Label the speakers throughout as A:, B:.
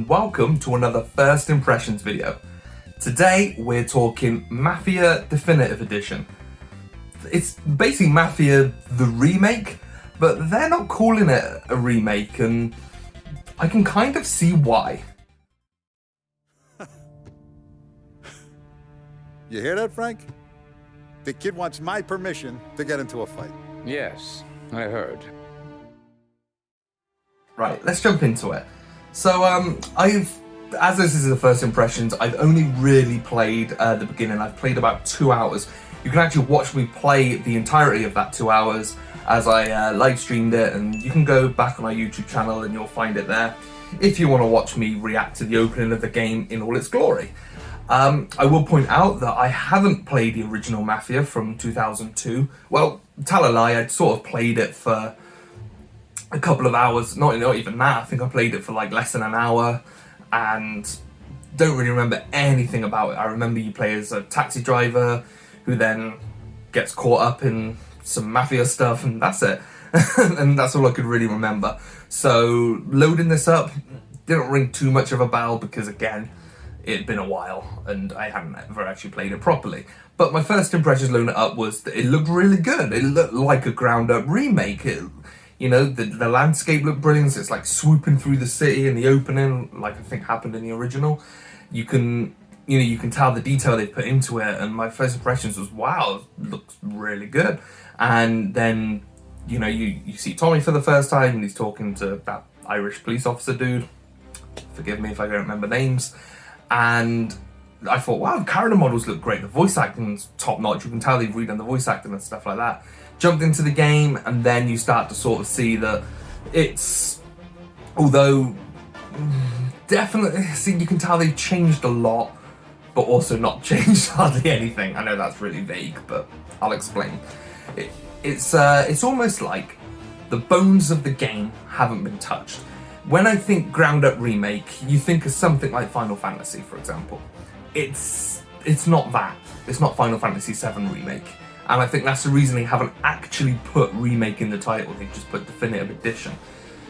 A: and welcome to another First Impressions video. Today we're talking Mafia Definitive Edition. It's basically Mafia the remake, but they're not calling it a remake, and I can kind of see why.
B: You hear that, Frank? The kid wants my permission to get into a fight.
C: Yes, I heard.
A: Right, let's jump into it. So, as this is the First Impressions, I've only really played the beginning. I've played about 2 hours. You can actually watch me play the entirety of that 2 hours as I live streamed it, and you can go back on our YouTube channel and you'll find it there if you want to watch me react to the opening of the game in all its glory. I will point out that I haven't played the original Mafia from 2002. Well, tell a lie, I'd sort of played it for a couple of hours, not even that. I think I played it for like less than an hour and don't really remember anything about it. I remember you play as a taxi driver who then gets caught up in some mafia stuff, and that's it. And that's all I could really remember. So loading this up didn't ring too much of a bell because, again, it'd been a while and I hadn't ever actually played it properly. But my first impressions loading it up was that it looked really good. It looked like a ground up remake. You know, the landscape looked brilliant. It's like swooping through the city in the opening, like I think happened in the original. You can tell the detail they put into it, and my first impressions was, wow, it looks really good. And then, you see Tommy for the first time, and he's talking to that Irish police officer dude. Forgive me if I don't remember names. And I thought, wow, the character models look great. The voice acting's top notch. You can tell they've redone the voice acting and stuff like that. Jumped into the game, and then you start to sort of see that it's, although definitely, you can tell they've changed a lot, but also not changed hardly anything. I know that's really vague, but I'll explain. It's almost like the bones of the game haven't been touched. When I think ground up remake, you think of something like Final Fantasy, for example. It's not that. It's not Final Fantasy VII Remake. And I think that's the reason they haven't actually put remake in the title. They've just put Definitive Edition.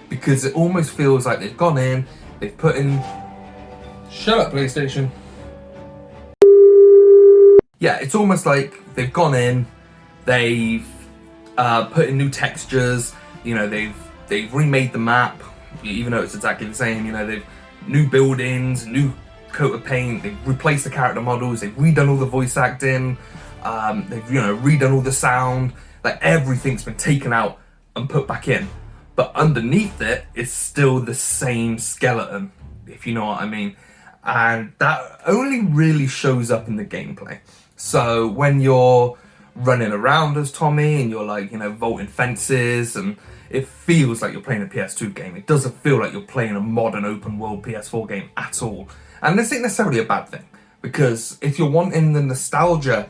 A: Because it almost feels like they've gone in, they've put in... Shut up, PlayStation. Yeah, it's almost like they've gone in, they've put in new textures, they've remade the map, even though it's exactly the same, they've new buildings, new coat of paint, they've replaced the character models, they've redone all the voice acting, they've redone all the sound, like everything's been taken out and put back in. But underneath it, it's still the same skeleton, if you know what I mean. And that only really shows up in the gameplay. So when you're running around as Tommy and you're like, vaulting fences, and it feels like you're playing a PS2 game. It doesn't feel like you're playing a modern open world PS4 game at all. And this isn't necessarily a bad thing, because if you're wanting the nostalgia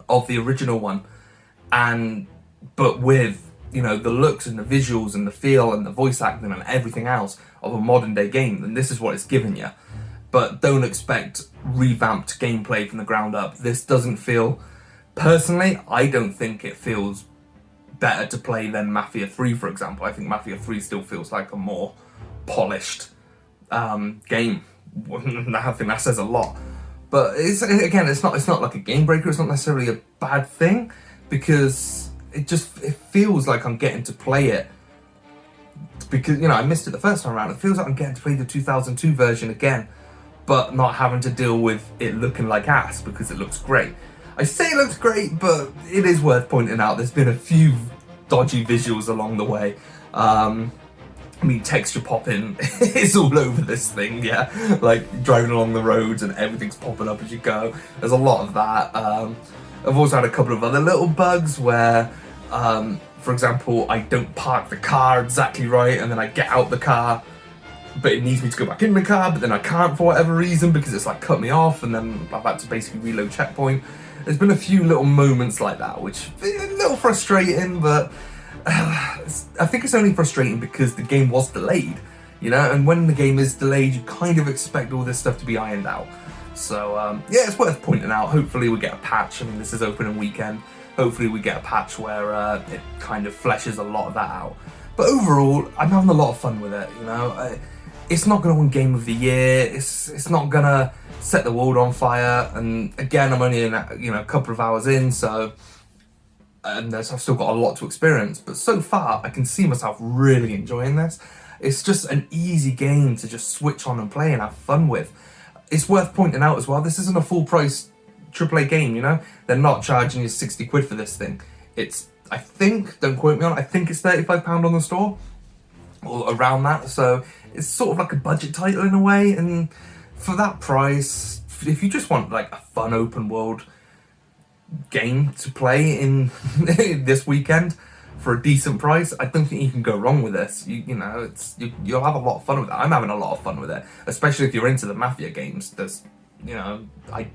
A: of the original one, but with the looks and the visuals and the feel and the voice acting and everything else of a modern day game, then this is what it's giving you. But don't expect revamped gameplay from the ground up. This doesn't feel, personally, I don't think it feels better to play than Mafia 3, for example. I think Mafia 3 still feels like a more polished game. I think that says a lot. But it's not like a game breaker. It's not necessarily a bad thing, because it feels like I'm getting to play it. Because, I missed it the first time around. It feels like I'm getting to play the 2002 version again, but not having to deal with it looking like ass, because it looks great. I say it looks great, but it is worth pointing out there's been a few dodgy visuals along the way. Texture popping is all over this thing, yeah. Like driving along the roads and everything's popping up as you go. There's a lot of that. I've also had a couple of other little bugs where, for example, I don't park the car exactly right, and then I get out the car, but it needs me to go back in the car, but then I can't for whatever reason, because it's like cut me off, and then I've had to basically reload checkpoint. There's been a few little moments like that, which is a little frustrating, but I think it's only frustrating because the game was delayed, and when the game is delayed, you kind of expect all this stuff to be ironed out. So, yeah, it's worth pointing out. Hopefully we get a patch. I mean, this is opening weekend. Hopefully we get a patch where it kind of fleshes a lot of that out. But overall, I'm having a lot of fun with it, it's not going to win Game of the Year. It's not going to set the world on fire. And again, I'm only in a couple of hours in, so and I've still got a lot to experience. But so far, I can see myself really enjoying this. It's just an easy game to just switch on and play and have fun with. It's worth pointing out as well, this isn't a full price AAA game, you know? They're not charging you 60 quid for this thing. It's, I think, don't quote me on it, I think it's £35 on the store, or around that, so it's sort of like a budget title in a way, and for that price, if you just want like a fun open world game to play in this weekend for a decent price, I don't think you can go wrong with this. You'll have a lot of fun with it. I'm having a lot of fun with it, especially if you're into the Mafia games. There's, I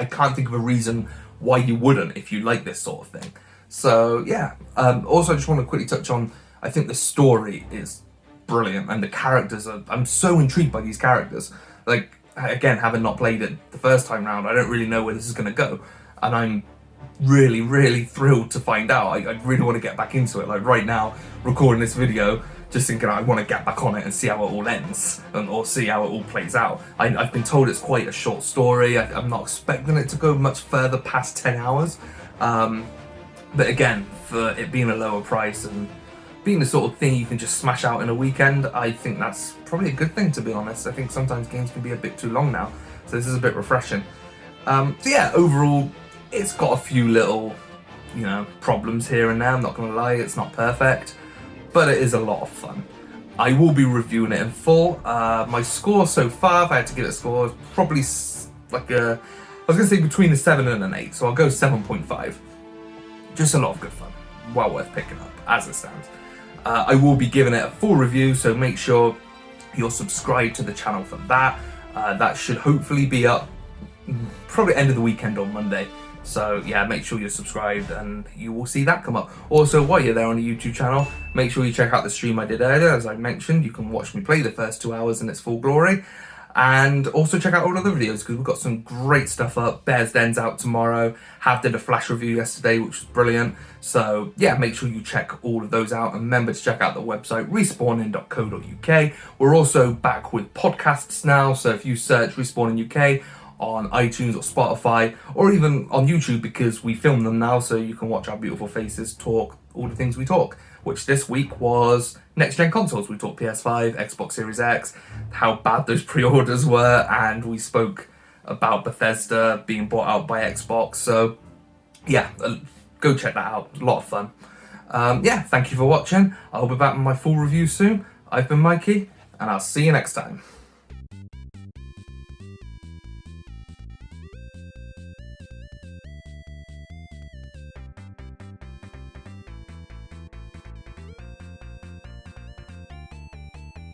A: can't think of a reason why you wouldn't if you like this sort of thing. So yeah. Also, I just want to quickly touch on, I think the story is brilliant and the characters are. I'm so intrigued by these characters. Like, again, having not played it the first time round, I don't really know where this is going to go, and I'm really, really thrilled to find out. I really want to get back into it. Like right now, recording this video, just thinking I want to get back on it and see how it all ends, or see how it all plays out. I've been told it's quite a short story. I'm not expecting it to go much further past 10 hours. But again, for it being a lower price and being the sort of thing you can just smash out in a weekend, I think that's probably a good thing, to be honest. I think sometimes games can be a bit too long now, so this is a bit refreshing. So yeah, overall, it's got a few little, problems here and there. I'm not going to lie, it's not perfect, but it is a lot of fun. I will be reviewing it in full. My score so far, if I had to give it a score, is probably like I was going to say between a 7 and an 8, so I'll go 7.5. Just a lot of good fun. Well worth picking up, as it stands. I will be giving it a full review, so make sure you're subscribed to the channel for that. That should hopefully be up probably end of the weekend on Monday. So yeah, make sure you're subscribed and you will see that come up. Also, while you're there on the YouTube channel, make sure you check out the stream I did earlier. As I mentioned, you can watch me play the first 2 hours in its full glory. And also check out all other videos, because we've got some great stuff up. Bear's Den's out tomorrow. Did a flash review yesterday, which was brilliant. So yeah, make sure you check all of those out. And remember to check out the website, respawning.co.uk. We're also back with podcasts now. So if you search Respawning UK on iTunes or Spotify, or even on YouTube, because we film them now, so you can watch our beautiful faces talk all the things we talk, which this week was next-gen consoles. We talked PS5, Xbox Series X, how bad those pre-orders were, and we spoke about Bethesda being bought out by Xbox. So yeah, go check that out. A lot of fun. Yeah, thank you for watching. I'll be back with my full review soon. I've been Mikey, and I'll see you next time.